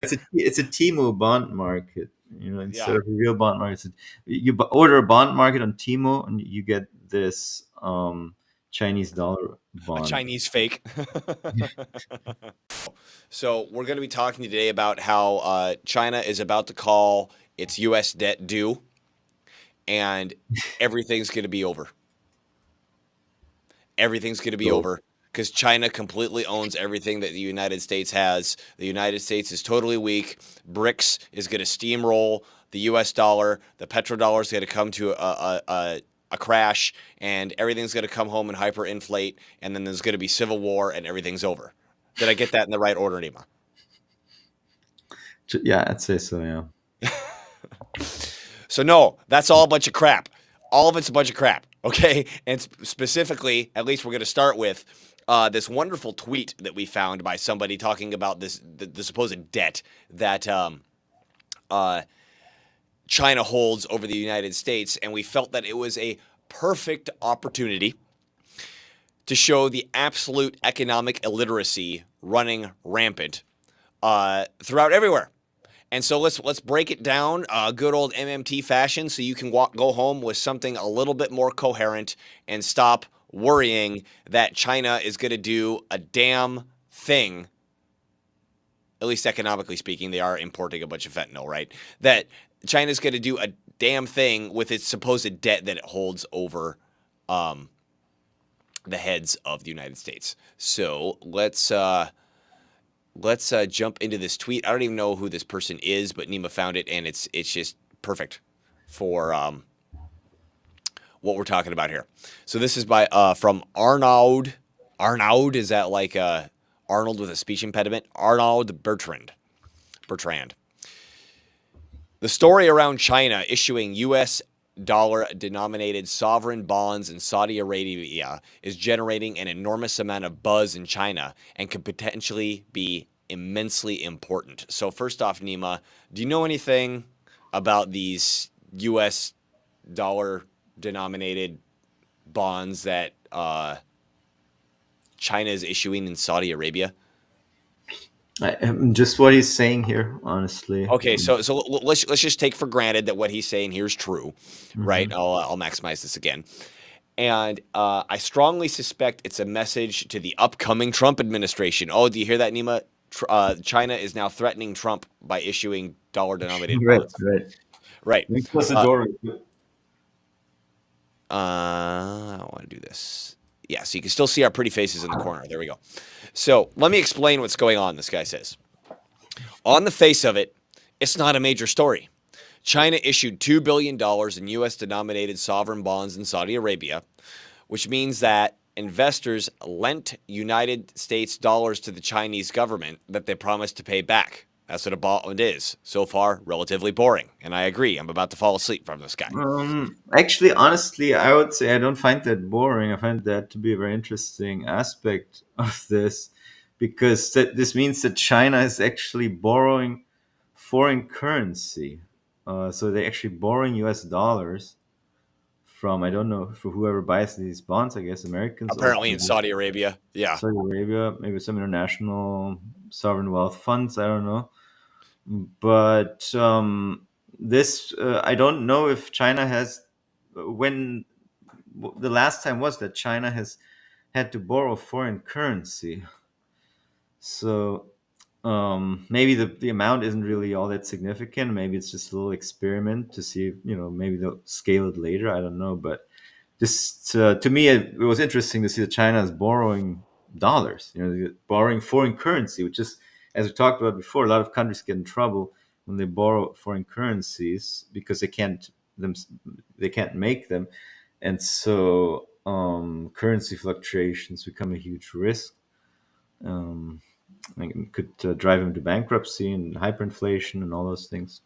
It's a Temu bond market, instead Yeah, of a real bond market. Order a bond market on Temu, and you get this Chinese dollar a bond. Chinese fake. So we're going to be talking today about how China is about to call its U.S. debt due, and everything's going to be over. Everything's going to be So over because China completely owns everything that the United States has. The United States is totally weak. BRICS is going to steamroll the U.S. dollar. The petrodollar is going to come to a crash, and everything's going to come home and hyperinflate, and then there's going to be civil war, and everything's over. Did I get that in the right order, Nima? yeah, I'd say so. Yeah. So no, that's all a bunch of crap. All of it's a bunch of crap. Okay, and specifically, at least we're going to start with this wonderful tweet that we found by somebody talking about the supposed debt that uh, China holds over the United States, and we felt that it was a perfect opportunity to show the absolute economic illiteracy running rampant throughout everywhere. And so let's break it down, good old MMT fashion, so you can go home with something a little bit more coherent and stop worrying that China is going to do a damn thing. At least economically speaking, they are importing a bunch of fentanyl, right? That China's going to do a damn thing with its supposed debt that it holds over um, the heads of the United States. So let's jump into this tweet. I don't even know who this person is, but Nima found it, and it's just perfect for what we're talking about here. So this is by from Arnaud. Arnaud, is that like Arnold with a speech impediment? Arnaud Bertrand. The story around China issuing U.S. dollar-denominated sovereign bonds in Saudi Arabia is generating an enormous amount of buzz in China and could potentially be immensely important. So first off, Nima, do you know anything about these U.S. dollar-denominated bonds that China is issuing in Saudi Arabia? Just what he's saying here, honestly. Okay, so let's just take for granted that what he's saying here is true, right? Mhm. I'll maximize this again. And I strongly suspect it's a message to the upcoming Trump administration. Oh, do you hear that, Nima? China is now threatening Trump by issuing dollar-denominated Right, bonds. right. Right. Let me close the Uh, door. I want to do this. Yeah, so you can still see our pretty faces in the corner. There we go. So let me explain what's going on, this guy says. On the face of it, it's not a major story. China issued $2 billion in US denominated sovereign bonds in Saudi Arabia, which means that investors lent United States dollars to the Chinese government that they promised to pay back. That's what a bond is. So far, relatively boring. And I agree. I'm about to fall asleep from this guy. Actually, honestly, I would say I don't find that boring. I find that to be a very interesting aspect of this, because this means that China is actually borrowing foreign currency. So they're actually borrowing US dollars from, I don't know, for whoever buys these bonds, I guess Americans, or Apparently in Saudi Arabia. Yeah. Saudi Arabia, maybe some international sovereign wealth funds. I don't know. But this, I don't know if China has, when the last time was that China has had to borrow foreign currency. So maybe the amount isn't really all that significant. Maybe it's just a little experiment to see if, maybe they'll scale it later. I don't know. But this, to me, it was interesting to see that China is borrowing dollars, borrowing foreign currency, which is, as we talked about before, a lot of countries get in trouble when they borrow foreign currencies because them they can't make them, and so currency fluctuations become a huge risk. Um, like it could drive them to bankruptcy and hyperinflation and all those things.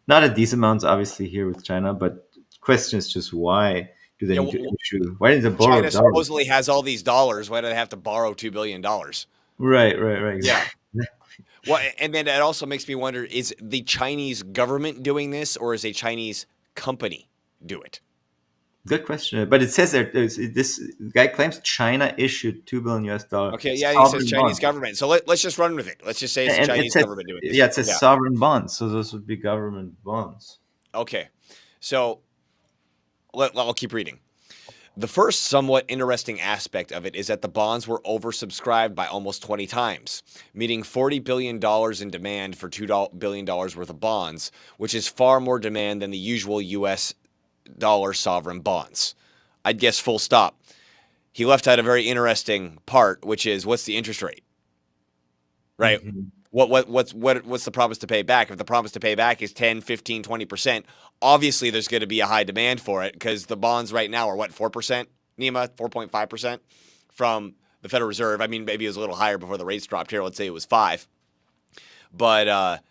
Not at these amounts, obviously, here with China, but the question is just why do they Yeah. need to issue? Why did they borrow China dollars? supposedly has all these dollars. Why do they have to borrow $2 billion? Right, right, right. Yeah. Exactly. Well, and then that also makes me wonder, is the Chinese government doing this or is a Chinese company do it? Good question. But it says that this guy claims China issued $2 billion Okay, yeah, he says sovereign Chinese bonds, government. So let's just run with it. Let's just say it's the and it Chinese says, government doing yeah, this. it says Yeah. sovereign bonds, so those would be government bonds. Okay. So I'll keep reading. The first somewhat interesting aspect of it is that the bonds were oversubscribed by almost 20 times, meaning $40 billion in demand for $2 billion worth of bonds, which is far more demand than the usual US dollar sovereign bonds. I'd guess full stop. He left out a very interesting part, which is what's the interest rate, right? Mhm. What's the promise to pay back? If the promise to pay back is 10, 15, 20%, obviously there's going to be a high demand for it because the bonds right now are what, 4%, Nima, 4.5% from the Federal Reserve. I mean, maybe it was a little higher before the rates dropped here. Let's say it was 5. But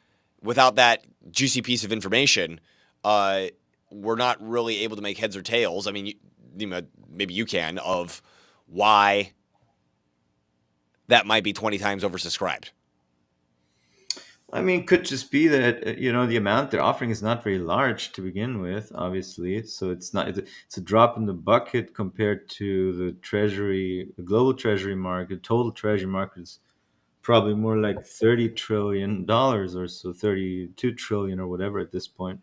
without that juicy piece of information, we're not really able to make heads or tails. I mean, Nima, maybe you can, of why that might be 20 times oversubscribed. I mean, could just be that the amount they're offering is not very large to begin with, obviously. So it's a drop in the bucket compared to the global treasury market. Total treasury market is probably more like $30 trillion or so, 32 trillion or whatever at this point.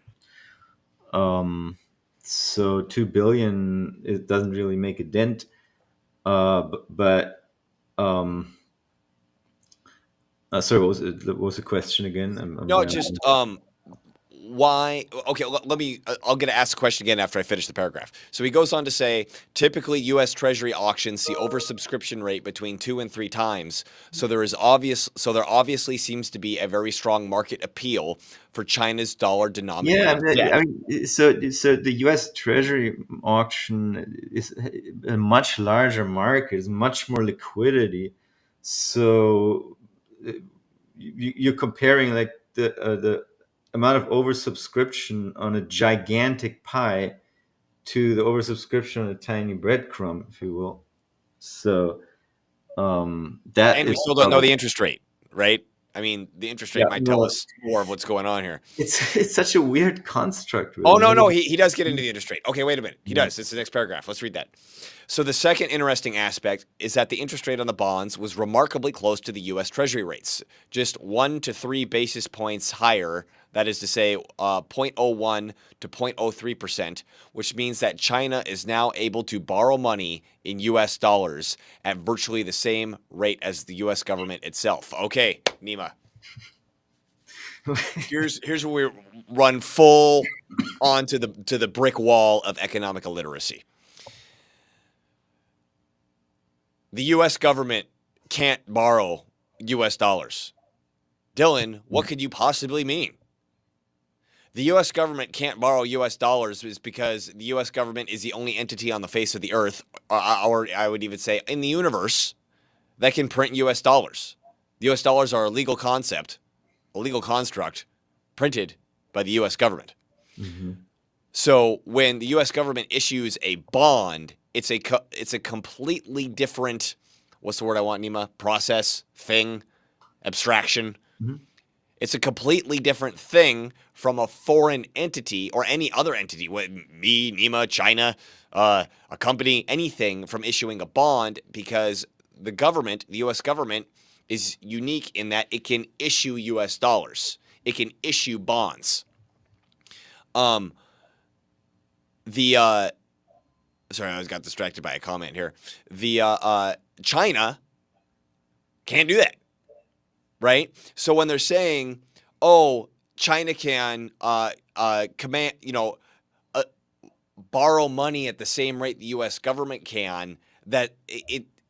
Um, so 2 billion, it doesn't really make a dent. But sorry, what was the question again? I'm No, blanking. just why? Okay, let me. I'll get to ask the question again after I finish the paragraph. So he goes on to say, typically, U.S. Treasury auctions see oversubscription rate between 2 and 3 times. So there obviously seems to be a very strong market appeal for China's Yeah, dollar-denominated debt. so the U.S. Treasury auction is a much larger market, is much more liquidity. So you're comparing like the amount of oversubscription on a gigantic pie to the oversubscription on a tiny breadcrumb, if you will. So that And we is still don't know probably, the interest rate, right? I mean, the interest yeah, rate might tell no, us more of what's going on here. it's such a weird construct, Oh, really. no, no, Nobody. he does get into the interest rate. Okay, wait a minute. He Yeah. does. It's the next paragraph. Let's read that. So the second interesting aspect is that the interest rate on the bonds was remarkably close to the U.S. Treasury rates, just 1 to 3 basis points higher. That is to say, 0.01 to 0.03%, which means that China is now able to borrow money in U.S. dollars at virtually the same rate as the U.S. government itself. Okay, Nima, here's where we run full onto the brick wall of economic illiteracy. The U.S. government can't borrow U.S. dollars. Dylan, what could you possibly mean? The U.S. government can't borrow U.S. dollars is because the U.S. government is the only entity on the face of the earth, or I would even say in the universe, that can print U.S. dollars. The U.S. dollars are a legal concept, a legal construct, printed by the U.S. government. Mhm. So when the U.S. government issues a bond, it's a completely different, what's the word I want, Nima? Process, thing, abstraction. Mhm. It's a completely different thing from a foreign entity or any other entity, me, Nima, China, a company, anything from issuing a bond because the U.S. government, is unique in that it can issue U.S. dollars. It can issue bonds. Um, the sorry, I got distracted by a comment here. The China can't do that, right? So when they're saying, "Oh, China can command, uh, borrow money at the same rate the U.S. government can," that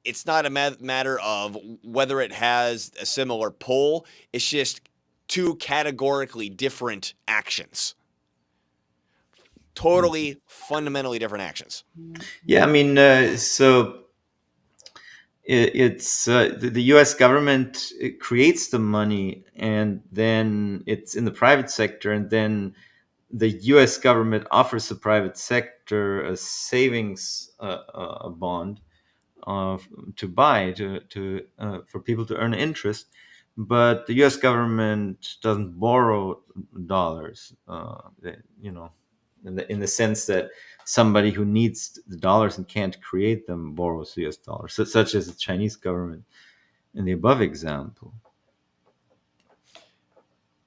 it's not a matter of whether it has a similar pull. It's just two categorically different actions, totally fundamentally different actions. Yeah, I mean, so the U.S. government, it creates the money, and then it's in the private sector, and then the U.S. government offers the private sector a savings bond uh, to buy for people to earn interest, but the U.S. government doesn't borrow dollars. in the sense that somebody who needs the dollars and can't create them borrows US dollars, such as the Chinese government in the above example.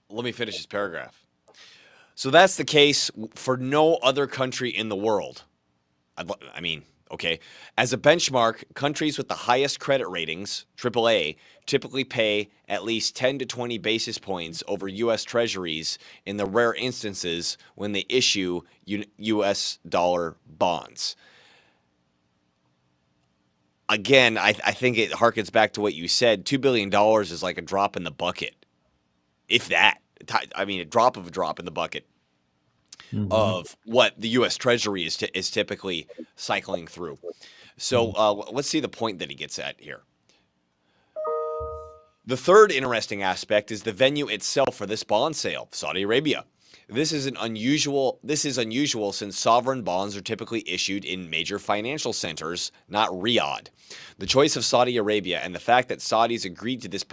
Let me finish this paragraph. So that's the case for no other country in the world. I mean, okay. As a benchmark, countries with the highest credit ratings, AAA, typically pay at least 10 to 20 basis points over U.S. Treasuries in the rare instances when they issue U.S. dollar bonds. Again, I think it harkens back to what you said. $2 billion is like a drop in the bucket, if that. I mean, a drop in the bucket Hmm. of what the U.S. Treasury is typically cycling through. So let's see the point that he gets at here. The third interesting aspect is the venue itself for this bond sale, Saudi Arabia. This is unusual since sovereign bonds are typically issued in major financial centers, not Riyadh. The choice of Saudi Arabia and the fact that Saudis agreed to this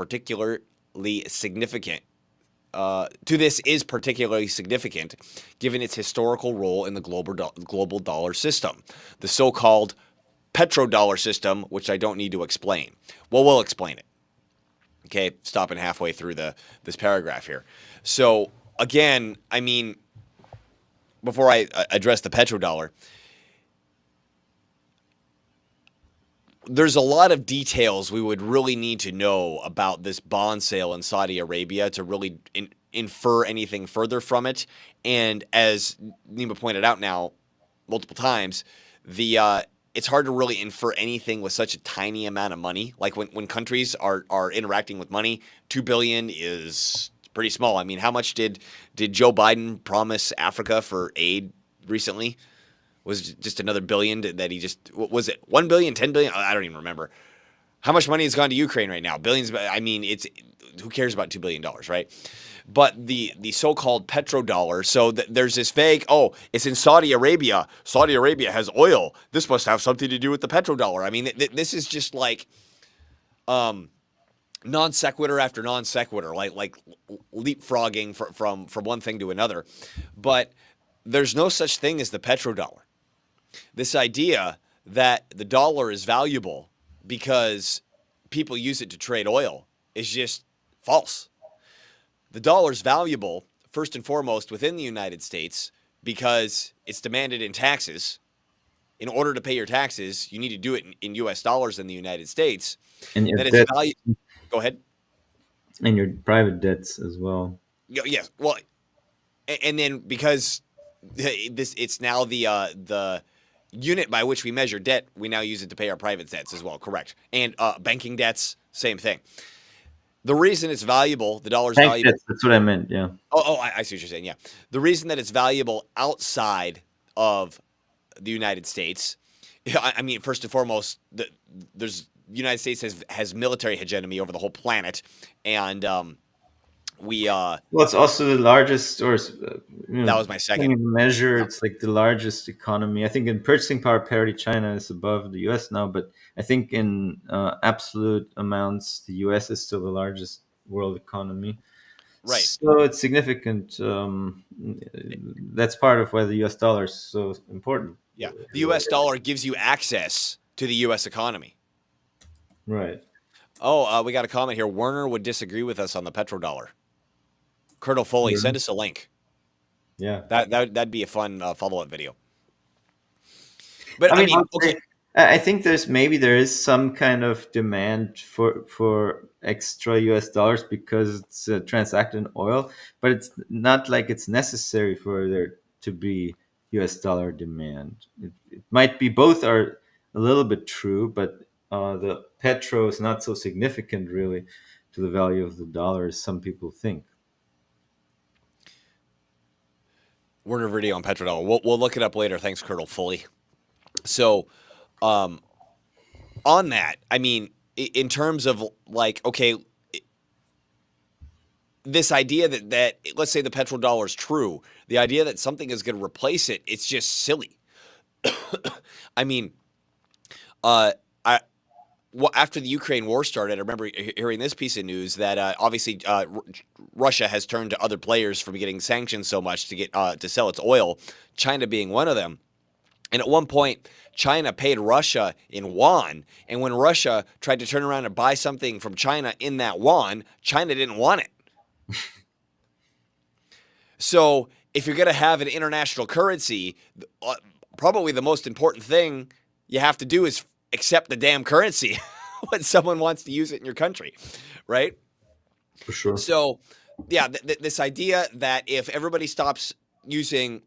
is particularly significant given its historical role in the global dollar system, the so-called petrodollar system, which I don't need to explain. Well, we'll explain it. Okay, stopping halfway through this paragraph here. So again, I mean, before I address the petrodollar, there's a lot of details we would really need to know about this bond sale in Saudi Arabia to really infer anything further from it. And as Nima pointed out now multiple times, it's hard to really infer anything with such a tiny amount of money. Like when countries are interacting with money, 2 billion is pretty small. I mean, how much did Joe Biden promise Africa for aid recently? Was it just another billion that he just, was it 1 billion, 10 billion? I don't even remember. How much money has gone to Ukraine right now? Billions. I mean, who cares about $2 billion, right? But the so-called petrodollar, so there's this vague, oh, it's in Saudi Arabia. Saudi Arabia has oil. This must have something to do with the petrodollar. I mean, this is just like non sequitur after non sequitur, like leapfrogging from one thing to another. But there's no such thing as the petrodollar. This idea that the dollar is valuable because people use it to trade oil is just false. The dollar is valuable first and foremost within the United States because it's demanded in taxes. In order to pay your taxes, you need to do it in U.S. dollars in the United States. And your That it's debts, value. Go ahead. and your private debts as well. Yes. Well, and then because it's now the unit by which we measure debt, we now use it to pay our private debts as well. Correct. And banking debts, same thing. The reason it's valuable, the dollar's Bank valuable. debts, that's what I meant. Yeah. I see what you're saying. Yeah. The reason that it's valuable outside of the United States, I mean, first and foremost, the United States has military hegemony over the whole planet, and we Well, it's also the largest, or that was my second. depending on the measure, Yeah. it's like the largest economy. I think in purchasing power parity, China is above the U.S. now, but I think in absolute amounts, the U.S. is still the largest world economy. Right. So it's significant. That's part of why the U.S. dollar is so important. Yeah. The U.S. dollar gives you access to the U.S. economy. Right. Oh, we got a comment here. Werner would disagree with us on the petrodollar. Colonel Foley, Really? send us a link. Yeah. That'd be a fun follow-up video. But I I mean, mean, okay, I think there is some kind of demand for extra U.S. dollars because it's transacted in oil, but it's not like it's necessary for there to be U.S. dollar demand. It might be both are a little bit true, but the petro is not so significant really to the value of the dollar as some people think. Werner video on petrodollar. We'll look it up later. Thanks, Colonel Foley. So, um, on that, I mean, in terms of like, okay, this idea that let's say the petrodollar is true, the idea that something is going to replace it, it's just silly. I mean, uh, I after the Ukraine war started, I remember hearing this piece of news that obviously Russia has turned to other players from getting sanctioned so much to get to sell its oil, China being one of them. And at one point, China paid Russia in yuan, and when Russia tried to turn around and buy something from China in that yuan, China didn't want it. So if you're going to have an international currency, probably the most important thing you have to do is accept the damn currency when someone wants to use it in your country, right? For sure. So, yeah, this idea that if everybody stops using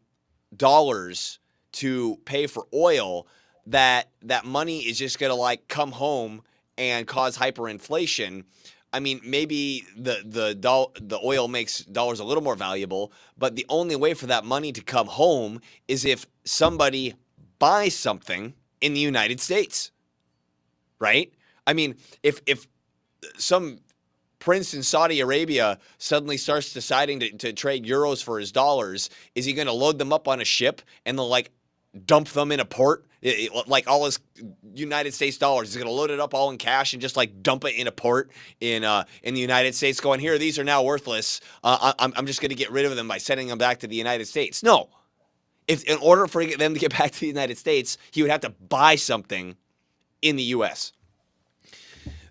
dollars to pay for oil, that money is just going to like come home and cause hyperinflation. I mean, maybe the oil makes dollars a little more valuable, but the only way for that money to come home is if somebody buys something in the United States, right? I mean, if some prince in Saudi Arabia suddenly starts deciding to trade euros for his dollars, is he going to load them up on a ship and they'll like dump them in a port? Like all his United States dollars, he's going to load it up all in cash and just like dump it in a port in the United States, going, here, these are now worthless. I'm just going to get rid of them by sending them back to the United States. No. If in order for them to get back to the United States, he would have to buy something in the U.S.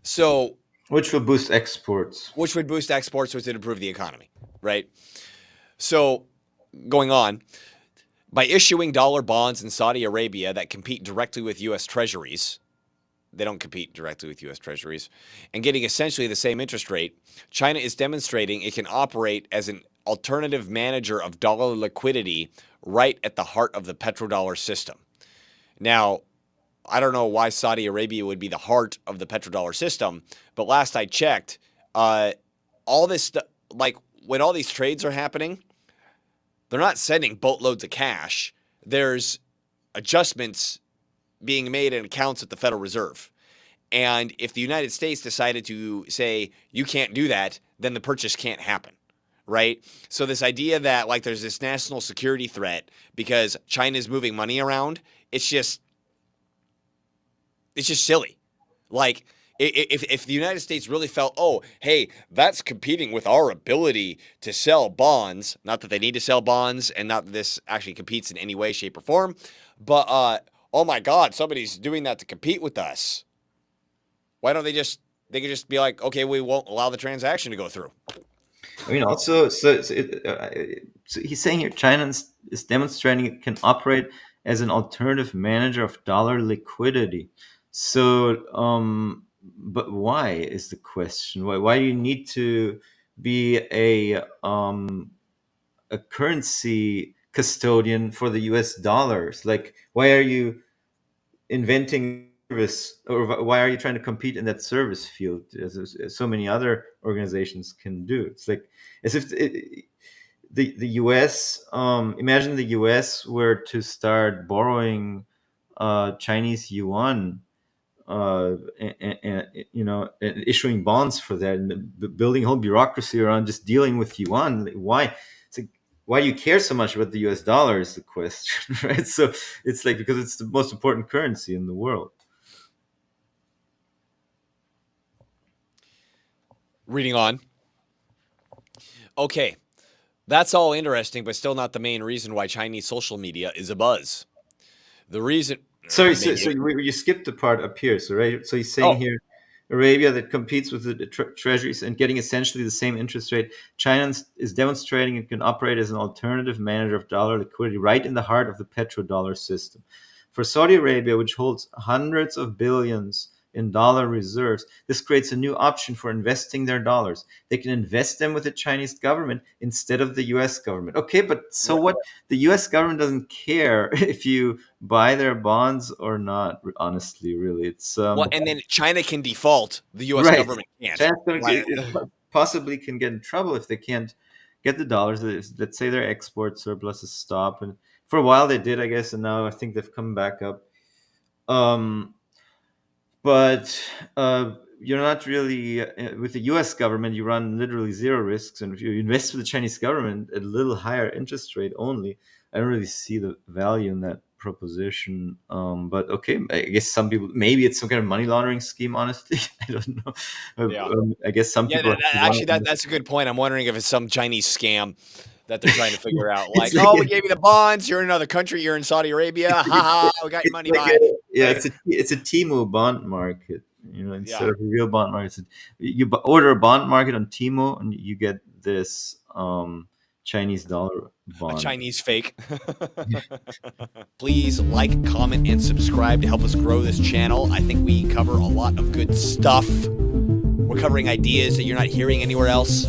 So, Which will boost exports. which would boost exports, which would improve the economy, right? So, going on, by issuing dollar bonds in Saudi Arabia that compete directly with U.S. treasuries, they don't compete directly with U.S. treasuries, and getting essentially the same interest rate, China is demonstrating it can operate as an alternative manager of dollar liquidity right at the heart of the petrodollar system. Now, I don't know why Saudi Arabia would be the heart of the petrodollar system, but last I checked, all this stuff, like when all these trades are happening, they're not sending boatloads of cash. There's adjustments being made in accounts at the Federal Reserve. And if the United States decided to say, you can't do that, then the purchase can't happen, right? So this idea that like there's this national security threat because China's moving money around, it's just silly. Like if the United States really felt, oh, hey, that's competing with our ability to sell bonds, not that they need to sell bonds and not that this actually competes in any way, shape, or form, but oh my God, somebody's doing that to compete with us. Why don't they could just be like, okay, we won't allow the transaction to go through. I mean, also, so he's saying here China is demonstrating it can operate as an alternative manager of dollar liquidity. So, but why is the question? Why do you need to be a currency custodian for the U.S. dollars? Like, why are you inventing service, or why are you trying to compete in that service field as so many other organizations can do? It's like as if the US, imagine the US were to start borrowing Chinese yuan, and and issuing bonds for that, and building a whole bureaucracy around just dealing with yuan. Why? It's like, why do you care so much about the US dollar is the question, right? So it's like because it's the most important currency in the world. Reading on. Okay, that's all interesting, but still not the main reason why Chinese social media is a buzz. The reason. Sorry, so Maybe. you skipped the part up here. So right, so he's saying Oh, here, Arabia that competes with the treasuries and getting essentially the same interest rate. China is demonstrating it can operate as an alternative manager of dollar liquidity right in the heart of the petrodollar system. For Saudi Arabia, which holds hundreds of billions in dollar reserves, this creates a new option for investing their dollars. They can invest them with the Chinese government instead of the US government. Okay, but so what? The US government doesn't care if you buy their bonds or not. Honestly, really, it's well, and then China can default. The U.S. right. government can't. China's going Right. to possibly can get in trouble if they can't get the dollars. Let's say their export surpluses stop, and for a while they did, I guess, and now I think they've come back up. Um, but you're not really with the U.S. government. You run literally zero risks, and if you invest with the Chinese government at a little higher interest rate only, I don't really see the value in that proposition. But okay, I guess some people, maybe it's some kind of money laundering scheme. Honestly, I don't know. Yeah. I guess some Yeah, people actually, that's a good point. I'm wondering if it's some Chinese scam that they're trying to figure out. Like, it's like oh, we gave you the bonds. You're in another country. You're in Saudi Arabia. Ha ha. We got your it's money. like Bye. yeah, Later. it's a Temu bond market. Instead Yeah. of a real bond market, you order a bond market on Temu, and you get this Chinese dollar A bond. Chinese fake. Please like, comment, and subscribe to help us grow this channel. I think we cover a lot of good stuff. We're covering ideas that you're not hearing anywhere else.